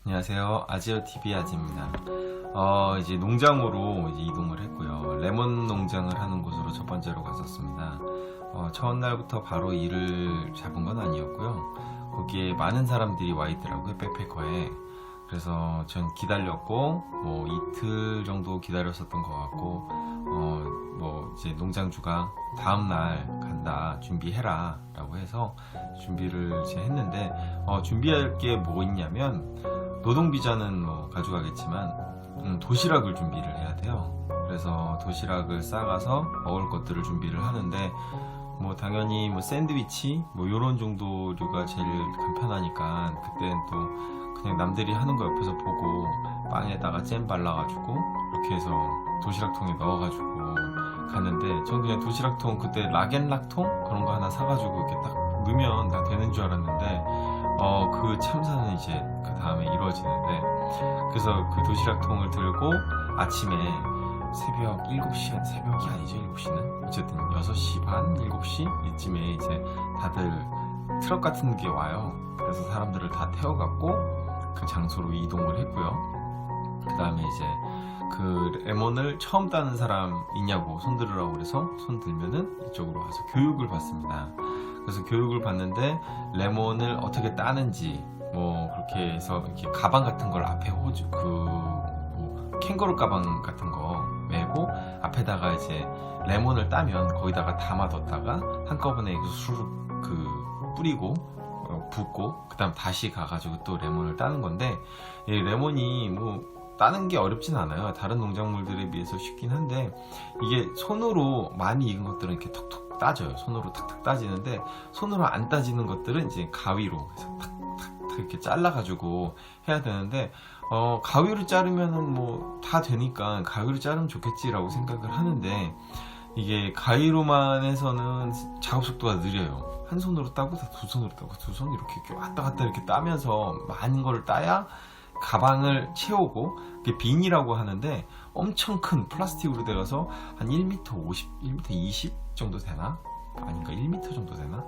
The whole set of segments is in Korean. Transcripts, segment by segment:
안녕하세요. 아지어TV 아지입니다. 이제 농장으로 이제 이동을 했고요. 레몬 농장을 하는 곳으로 첫 번째로 갔었습니다. 첫날부터 바로 일을 잡은 건 아니었고요. 거기에 많은 사람들이 와 있더라고요. 백패커에. 그래서 전 기다렸고, 뭐 이틀 정도 기다렸었던 것 같고, 뭐 이제 농장주가 다음날 간다, 준비해라 라고 해서 준비를 이제 했는데, 준비할 게 뭐 있냐면, 노동비자는 뭐 가져가겠지만 도시락을 준비를 해야 돼요. 그래서 도시락을 싸가서 먹을 것들을 준비를 하는데 뭐 당연히 뭐 샌드위치 뭐 요런 정도류가 제일 간편하니까 그때는 또 그냥 남들이 하는 거 옆에서 보고 빵에다가 잼 발라가지고 이렇게 해서 도시락통에 넣어가지고 갔는데 전 그냥 도시락통 그때 락앤락통 그런 거 하나 사가지고 이렇게 딱 넣으면 다 되는 줄 알았는데 그 참사는 이제 그 다음에 이루어지는데, 그래서 그 도시락통을 들고 아침에 새벽 7시, 새벽이 아니죠, 7시는. 어쨌든 6시 반, 7시 이쯤에 이제 다들 트럭 같은 게 와요. 그래서 사람들을 다 태워갖고 그 장소로 이동을 했고요. 그 다음에 이제 그 레몬을 처음 따는 사람 있냐고 손 들으라고 그래서 손 들면은 이쪽으로 와서 교육을 받습니다. 그래서 교육을 받는데 레몬을 어떻게 따는지 뭐 그렇게 해서 이렇게 가방 같은 걸 앞에 호주 뭐 캥거루 가방 같은 거 메고 앞에다가 이제 레몬을 따면 거기다가 담아뒀다가 한꺼번에 수룩 뿌리고 붓고 그다음 다시 가가지고 또 레몬을 따는 건데, 이 레몬이 뭐 따는 게 어렵진 않아요. 다른 농작물들에 비해서 쉽긴 한데 이게 손으로 많이 익은 것들은 이렇게 톡톡 따져요. 손으로 탁탁 따지는데 손으로 안 따지는 것들은 이제 가위로 해서 탁탁탁 이렇게 잘라가지고 해야 되는데 가위로 자르면은 뭐 다 되니까 가위로 자르면 좋겠지라고 생각을 하는데 이게 가위로만 해서는 작업 속도가 느려요. 한 손으로 따고 두 손으로 따고 두 손 이렇게 왔다 갔다 이렇게 따면서 많은 걸 따야 가방을 채우고, 그게 빈이라고 하는데 엄청 큰 플라스틱으로 되어서 한 1m 50, 1m 20 정도 되나? 아닌가? 1m 정도 되나?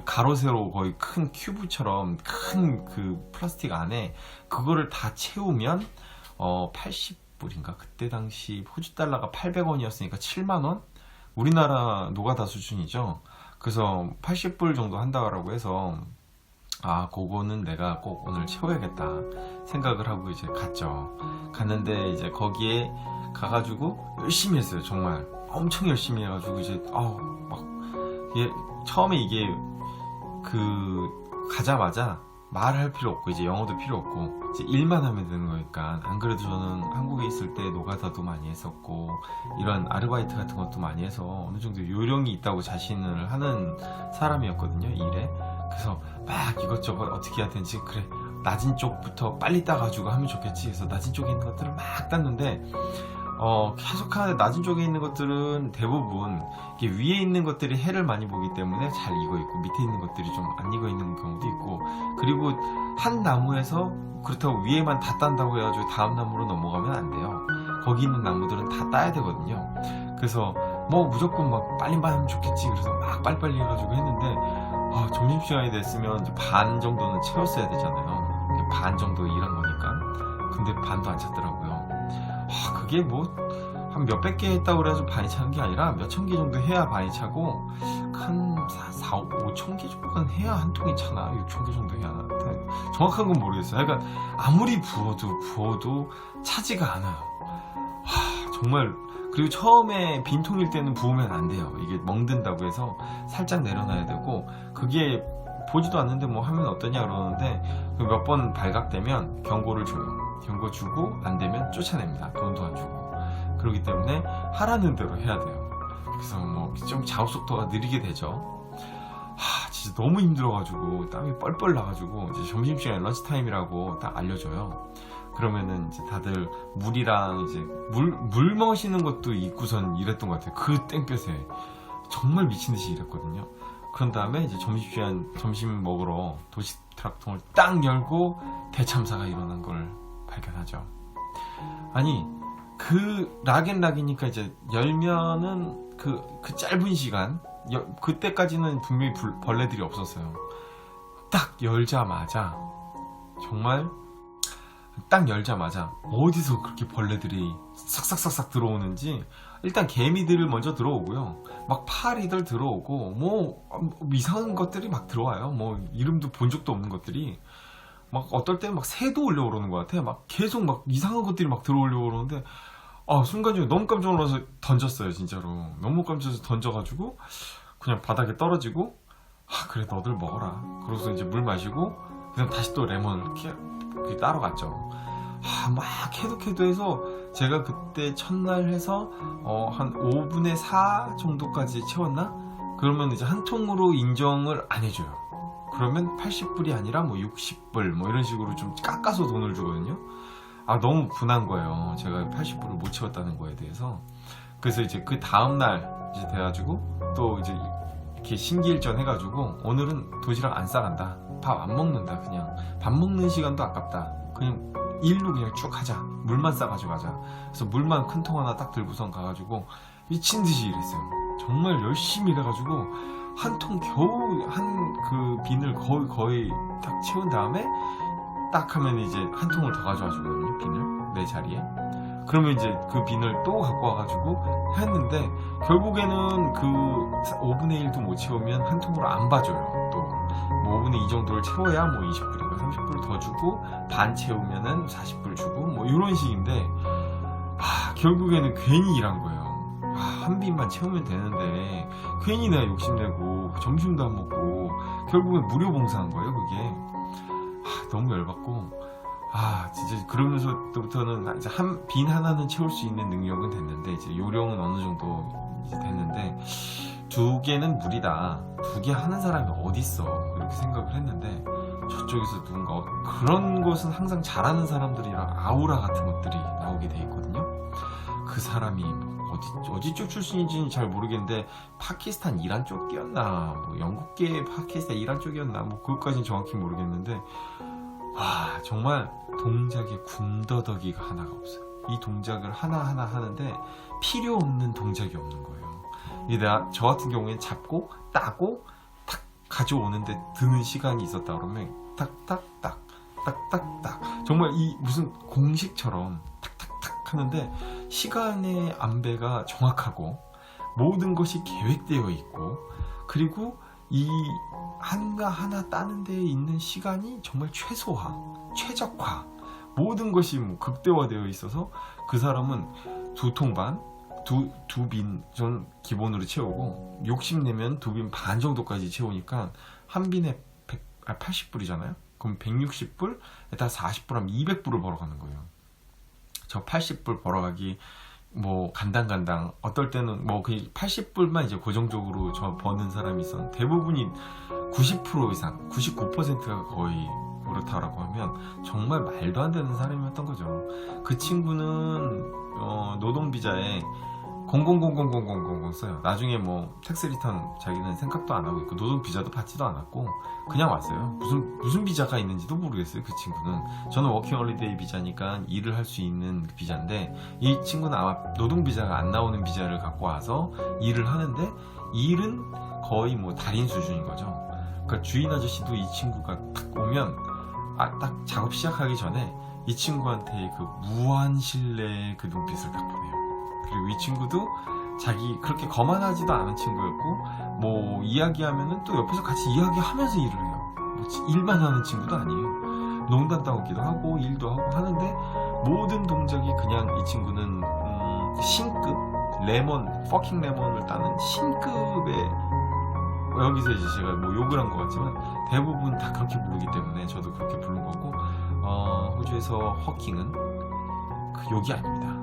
가로 세로 거의 큰 큐브처럼 큰 그 플라스틱 안에 그거를 다 채우면 80불인가? 그때 당시 호주 달러가 800원이었으니까 7만원? 우리나라 노가다 수준이죠. 그래서 80불 정도 한다고 해서 그거는 내가 꼭 오늘 채워야겠다 생각을 하고 이제 갔죠. 갔는데 이제 거기에 가가지고 열심히 했어요. 정말 엄청 열심히 해가지고 이제 처음에 이게 가자마자 말할 필요 없고 이제 영어도 필요 없고 이제 일만 하면 되는 거니까, 안 그래도 저는 한국에 있을 때 노가다도 많이 했었고 이런 아르바이트 같은 것도 많이 해서 어느 정도 요령이 있다고 자신을 하는 사람이었거든요, 일에. 그래서 막 이것저것 어떻게 해야 되는지, 그래 낮은 쪽부터 빨리 따가지고 하면 좋겠지 해서 낮은 쪽에 있는 것들을 막 땄는데 계속 하는데 낮은 쪽에 있는 것들은 대부분 이게 위에 있는 것들이 해를 많이 보기 때문에 잘 익어 있고 밑에 있는 것들이 좀 안 익어 있는 경우도 있고, 그리고 한 나무에서 그렇다고 위에만 다 딴다고 해가지고 다음 나무로 넘어가면 안 돼요. 거기 있는 나무들은 다 따야 되거든요. 그래서 뭐 무조건 막 빨리만 하면 좋겠지 그래서 막 빨리빨리 해가지고 했는데 점심시간이 됐으면 이제 반 정도는 채웠어야 되잖아요. 반 정도 일한 거니까. 근데 반도 안 찼더라고요. 그게 뭐 한 몇백 개 했다고 그래서 반이 차는 게 아니라 몇천 개 정도 해야 반이 차고, 한 5천 개 정도는 해야 한 통이 차나 6천 개 정도 해야 하나, 정확한 건 모르겠어요. 그러니까 아무리 부어도 차지가 않아요. 정말. 그리고 처음에 빈통일 때는 부으면 안 돼요. 이게 멍든다고 해서 살짝 내려놔야 되고, 그게 보지도 않는데 뭐 하면 어떠냐 그러는데 몇 번 발각되면 경고를 줘요. 경고 주고 안 되면 쫓아냅니다. 돈도 안 주고. 그렇기 때문에 하라는 대로 해야 돼요. 그래서 뭐 좀 작업 속도가 느리게 되죠. 진짜 너무 힘들어가지고 땀이 뻘뻘 나가지고 이제 점심시간에 런치타임이라고 딱 알려줘요. 그러면은 이제 다들 물이랑 이제 물 마시는 것도 잊고선 일했던 것 같아요. 그 땡볕에 정말 미친듯이 일했거든요. 그런 다음에 이제 점심시간 점심 먹으러 도시락통을 딱 열고 대참사가 일어난 걸 발견하죠. 아니 그 락앤락이니까 이제 열면은 그 짧은 시간 그때까지는 분명히 벌레들이 없었어요. 딱 열자마자 정말 딱 열자마자 어디서 그렇게 벌레들이 싹싹싹싹 들어오는지, 일단 개미들을 먼저 들어오고요, 막 파리들 들어오고 뭐 이상한 것들이 막 들어와요. 뭐 이름도 본 적도 없는 것들이 막, 어떨 때는 막 새도 올려오르는 것 같아. 막 계속 막 이상한 것들이 막 들어오려고 그러는데, 순간적으로 너무 깜짝 놀라서 던졌어요. 진짜로 너무 깜짝 놀라서 던져가지고 그냥 바닥에 떨어지고, 그래 너들 먹어라. 그러고서 이제 물 마시고 그냥 다시 또 레몬 따러 갔죠. 막 해도 해서 제가 그때 첫날 해서 한 5분의 4 정도까지 채웠나? 그러면 이제 한 통으로 인정을 안 해줘요. 그러면 80불이 아니라 뭐 60불 뭐 이런 식으로 좀 깎아서 돈을 주거든요. 너무 분한 거예요. 제가 80불을 못 채웠다는 거에 대해서. 그래서 이제 그 다음날 이제 돼가지고 또 이제 이렇게 심기일전 해가지고, 오늘은 도시락 안 싸간다, 밥 안 먹는다, 그냥 밥 먹는 시간도 아깝다, 그냥 일로 그냥 쭉 하자, 물만 싸가지고 가자. 그래서 물만 큰 통 하나 딱 들고선 가가지고 미친 듯이 일했어요. 정말 열심히 일해가지고 한 통 겨우 한 그 비늘 거의 딱 채운 다음에 딱 하면 이제 한 통을 더 가져와 주거든요, 비늘 내 자리에. 그러면 이제 그 비늘 또 갖고 와가지고 했는데, 결국에는 그 5분의 1도 못 채우면 한 통으로 안 봐줘요. 또 뭐 5분의 2 정도를 채워야 뭐 20불이고 30불 더 주고, 반 채우면은 40불 주고 뭐 이런 식인데, 결국에는 괜히 일한 거예요. 한 빈만 채우면 되는데 괜히 내가 욕심내고 점심도 안 먹고 결국엔 무료 봉사한 거예요, 그게. 너무 열받고, 진짜 그러면서부터는 이제 빈 하나는 채울 수 있는 능력은 됐는데, 이제 요령은 어느 정도 이제 됐는데, 2개는 무리다, 2개 하는 사람이 어딨어, 이렇게 생각을 했는데, 저쪽에서 누군가 그런 것은 항상 잘하는 사람들이랑 아우라 같은 것들이 나오게 돼 있거든요. 그 사람이 어디 쪽 출신인지는 잘 모르겠는데, 파키스탄 이란 쪽이었나, 뭐 영국계 파키스탄 이란 쪽이었나, 뭐 그것까지는 정확히 모르겠는데, 정말 동작에 군더더기가 하나가 없어요. 이 동작을 하나하나 하는데 필요 없는 동작이 없는 거예요. 저 같은 경우에는 잡고 따고 탁 가져오는데 드는 시간이 있었다 그러면 탁탁탁 딱딱딱, 정말 이 무슨 공식처럼 탁탁탁 하는데, 시간의 안배가 정확하고 모든 것이 계획되어 있고, 그리고 이 하나 따는 데에 있는 시간이 정말 최소화, 최적화, 모든 것이 뭐 극대화되어 있어서, 그 사람은 2통 반, 두 빈 전 기본으로 채우고, 욕심내면 2빈 반 정도까지 채우니까 한 빈에 80불이잖아요. 그럼 160불에다 40불 하면 200불을 벌어가는 거예요. 저 80불 벌어가기 뭐 간당간당, 어떨 때는 뭐 그 80불만 이제 고정적으로 저 버는 사람이 있었는데, 대부분이 90% 이상, 99%가 거의 그렇다라고 하면 정말 말도 안 되는 사람이었던 거죠. 그 친구는 노동비자에 00000000 써요. 나중에 뭐 텍스 리턴 자기는 생각도 안 하고 있고, 노동비자도 받지도 않았고 그냥 왔어요. 무슨 비자가 있는지도 모르겠어요, 그 친구는. 저는 워킹홀리데이 비자니까 일을 할 수 있는 비자인데, 이 친구는 아마 노동비자가 안 나오는 비자를 갖고 와서 일을 하는데, 일은 거의 뭐 달인 수준인 거죠. 그러니까 주인 아저씨도 이 친구가 딱 오면 딱 작업 시작하기 전에 이 친구한테 그 무한 신뢰의 그 눈빛을 딱 보내요. 그리고 이 친구도 자기 그렇게 거만하지도 않은 친구였고, 뭐 이야기하면은 또 옆에서 같이 이야기하면서 일을 해요. 뭐 일만 하는 친구도 아니에요. 농담 따먹기도 하고 일도 하고 하는데, 모든 동작이 그냥 이 친구는 신급 퍼킹 레몬을 따는 신급의, 여기서 이제 제가 뭐 욕을 한 것 같지만 대부분 다 그렇게 부르기 때문에 저도 그렇게 부른 거고, 호주에서 허킹은 그 욕이 아닙니다.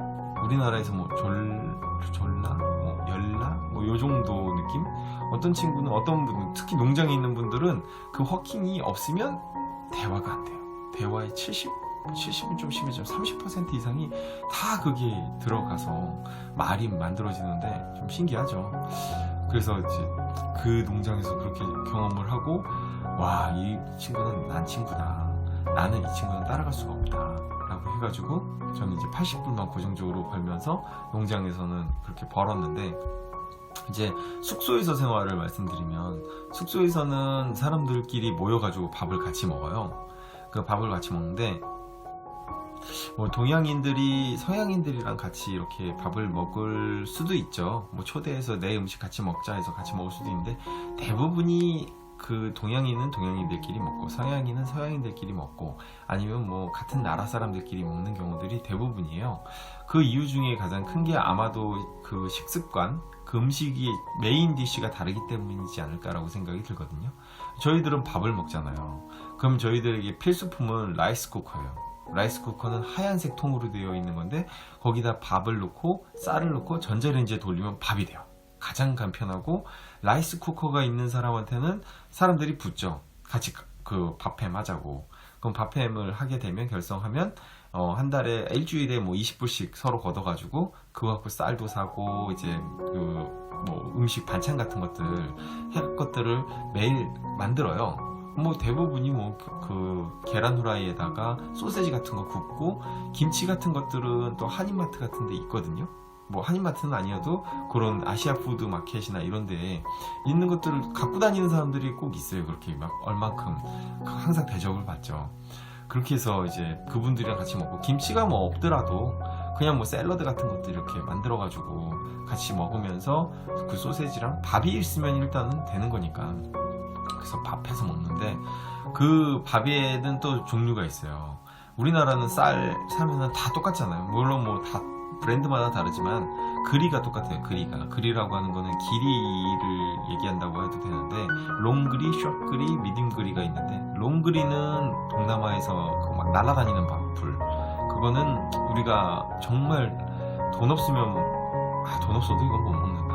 우리나라에서 뭐 졸라, 뭐 열라, 뭐 요 정도 느낌? 어떤 친구는, 어떤 분은, 특히 농장에 있는 분들은 그 허킹이 없으면 대화가 안 돼요. 대화의 70은 좀 심해지면 30% 이상이 다 그게 들어가서 말이 만들어지는데 좀 신기하죠. 그래서 이제 그 농장에서 그렇게 경험을 하고, 와, 이 친구는 난 친구다, 나는 이 친구는 따라갈 수가 없다 라고 해가지고, 저는 이제 80불만 고정적으로 벌면서 농장에서는 그렇게 벌었는데, 이제 숙소에서 생활을 말씀드리면, 숙소에서는 사람들끼리 모여가지고 밥을 같이 먹어요. 그 밥을 같이 먹는데, 뭐 동양인들이 서양인들이랑 같이 이렇게 밥을 먹을 수도 있죠. 뭐 초대해서 내 음식 같이 먹자 해서 같이 먹을 수도 있는데, 대부분이 그 동양인은 동양인들끼리 먹고 서양인은 서양인들끼리 먹고 아니면 뭐 같은 나라 사람들끼리 먹는 경우들이 대부분이에요. 그 이유 중에 가장 큰 게 아마도 그 식습관, 그 음식이 메인 디쉬가 다르기 때문이지 않을까라고 생각이 들거든요. 저희들은 밥을 먹잖아요. 그럼 저희들에게 필수품은 라이스 쿠커예요. 라이스 쿠커는 하얀색 통으로 되어 있는 건데 거기다 밥을 넣고 쌀을 넣고 전자레인지에 돌리면 밥이 돼요. 가장 간편하고, 라이스 쿠커가 있는 사람한테는 사람들이 붙죠. 같이 그 밥햄 하자고. 그럼 밥햄을 하게 되면, 결성하면 한 달에 일주일에 뭐 20불씩 서로 걷어가지고 그거 갖고 쌀도 사고 이제 그 뭐 음식 반찬 같은 것들 할 것들을 매일 만들어요. 뭐 대부분이 뭐 그 계란 후라이에다가 소세지 같은 거 굽고, 김치 같은 것들은 또 한인마트 같은 데 있거든요. 뭐 한인마트는 아니어도 그런 아시아 푸드 마켓이나 이런 데에 있는 것들을 갖고 다니는 사람들이 꼭 있어요. 그렇게 막 얼만큼 항상 대접을 받죠. 그렇게 해서 이제 그분들이랑 같이 먹고, 김치가 뭐 없더라도 그냥 뭐 샐러드 같은 것도 이렇게 만들어 가지고 같이 먹으면서 그 소세지랑 밥이 있으면 일단은 되는 거니까, 그래서 밥해서 먹는데, 그 밥에는 또 종류가 있어요. 우리나라는 쌀 사면은 다 똑같잖아요. 물론 뭐 다 브랜드마다 다르지만 그리가 똑같아요. 그리라고 하는 거는 길이를 얘기한다고 해도 되는데, 롱그리, 숏그리, 미디움그리가 있는데, 롱그리는 동남아에서 그 막 날아다니는 밥풀, 그거는 우리가 정말 돈 없으면 돈 없어도 이건 못 먹는다.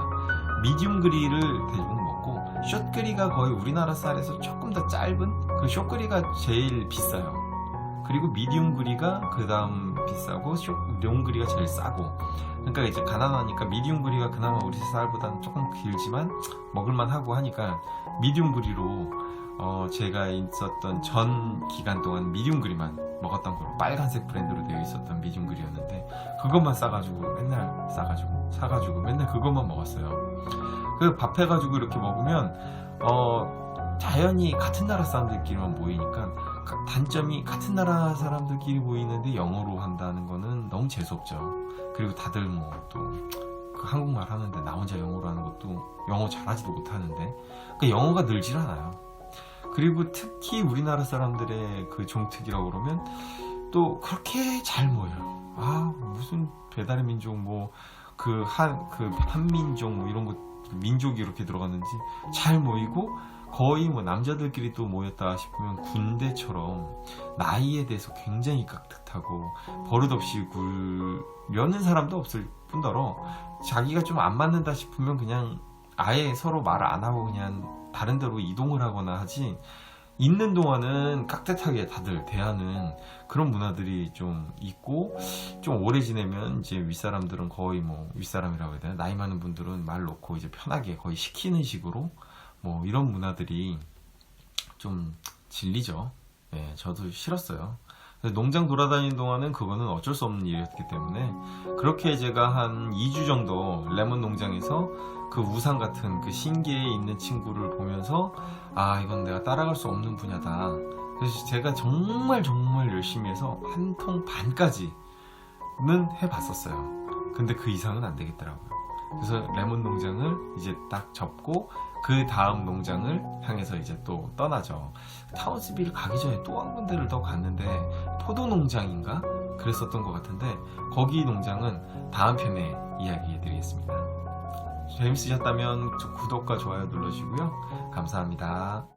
미디움그리를 대부분 먹고, 숏그리가 거의 우리나라 쌀에서 조금 더 짧은 그 숏그리가 제일 비싸요. 그리고 미디움 그리가 그 다음 비싸고, 롱그리가 제일 싸고. 그러니까 이제 가난하니까 미디움 그리가 그나마 우리 쌀보다는 조금 길지만 먹을만 하고 하니까 미디움 그리로 제가 있었던 전 기간 동안 미디움 그리만 먹었던 거로, 빨간색 브랜드로 되어 있었던 미디움 그리였는데, 그것만 싸가지고 맨날 사가지고 맨날 그것만 먹었어요. 그 밥 해가지고 이렇게 먹으면 자연히 같은 나라 사람들끼리만 모이니까, 단점이 같은 나라 사람들끼리 모이는데 영어로 한다는 거는 너무 재수없죠. 그리고 다들 뭐 또 그 한국말 하는데 나 혼자 영어로 하는 것도 영어 잘하지도 못하는데, 그 영어가 늘질 않아요. 그리고 특히 우리나라 사람들의 그 종특이라고 그러면 또 그렇게 잘 모여요. 무슨 배달의 민족 뭐 그 한민족 뭐 이런 거 민족이 이렇게 들어갔는지 잘 모이고, 거의 뭐 남자들끼리 또 모였다 싶으면 군대처럼 나이에 대해서 굉장히 깍듯하고, 버릇없이 굴려는 사람도 없을 뿐더러 자기가 좀 안 맞는다 싶으면 그냥 아예 서로 말 안 하고 그냥 다른 데로 이동을 하거나 하지, 있는 동안은 깍듯하게 다들 대하는 그런 문화들이 좀 있고, 좀 오래 지내면 이제 윗사람들은 거의 뭐 윗사람이라고 해야 되나, 나이 많은 분들은 말 놓고 이제 편하게 거의 시키는 식으로 뭐 이런 문화들이 좀 질리죠. 예, 저도 싫었어요. 농장 돌아다니는 동안은 그거는 어쩔 수 없는 일이었기 때문에, 그렇게 제가 한 2주 정도 레몬 농장에서 그 우산 같은 그 신기에 있는 친구를 보면서, 이건 내가 따라갈 수 없는 분야다. 그래서 제가 정말 열심히 해서 한 통 반까지는 해봤었어요. 근데 그 이상은 안 되겠더라고요. 그래서 레몬 농장을 이제 딱 접고 그 다음 농장을 향해서 이제 또 떠나죠. 타운스빌 가기 전에 또 한 군데를 더 갔는데, 포도 농장인가? 그랬었던 것 같은데, 거기 농장은 다음 편에 이야기해 드리겠습니다. 재밌으셨다면 구독과 좋아요 눌러주시고요. 감사합니다.